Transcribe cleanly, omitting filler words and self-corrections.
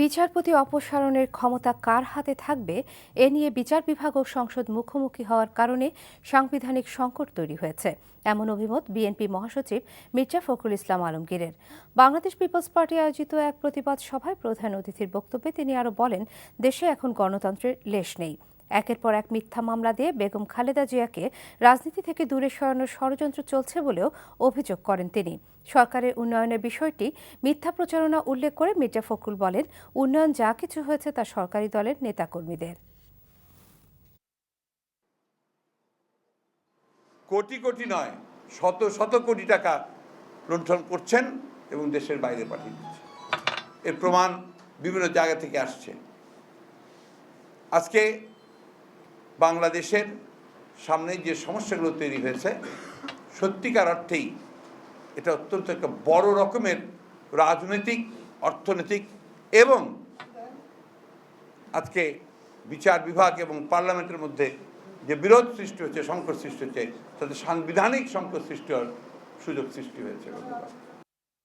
বিচারপতি অপসারণের ক্ষমতা কার হাতে থাকবে এ নিয়ে বিচার বিভাগ ও সংসদ মুখোমুখি হওয়ার কারণে সাংবিধানিক সংকট তৈরি হয়েছে, এমন অভিমত বিএনপি মহাসচিব মির্জা ফখরুল ইসলাম আলমগীরের। বাংলাদেশ পিপলস পার্টি আয়োজিত এক প্রতিবাদ সভায় প্রধান অতিথির বক্তব্যে তিনি আরও বলেন, দেশে এখন গণতন্ত্রের লেশ নেই। একের পর এক মিথ্যা মামলা দিয়ে বেগম খালেদা জিয়াকে রাজনীতি থেকে দূরে সরানোর ষড়যন্ত্র চলছে বলেও অভিযোগ করেন তিনি। সরকারের উন্নয়নের বিষয়টি মিথ্যা প্রচারণা উল্লেখ করে মির্জা ফখরুল বলেন, উন্নয়ন যা কিছু হয়েছে তা সরকারি দলের নেতাকর্মীদের। কোটি কোটি নয়, শত শত কোটি টাকা লুণ্ঠন করছেন এবং দেশের বাইরে পাঠিয়ে দিচ্ছেন। এর প্রমাণ বিভিন্ন জায়গা থেকে আসছে। আজকে বাংলাদেশের সামনে যে সমস্যাগুলো তৈরি হয়েছে, সত্যিকার অর্থেই এটা অত্যন্ত একটা বড় রকমের রাজনৈতিক, অর্থনৈতিক এবং আজকে বিচার বিভাগ এবং পার্লামেন্টের মধ্যে যে বিরোধ সৃষ্টি হচ্ছে, সংকট সৃষ্টি হচ্ছে, তাতে সাংবিধানিক সংকট সৃষ্টি হওয়ার সুযোগ সৃষ্টি হয়েছে।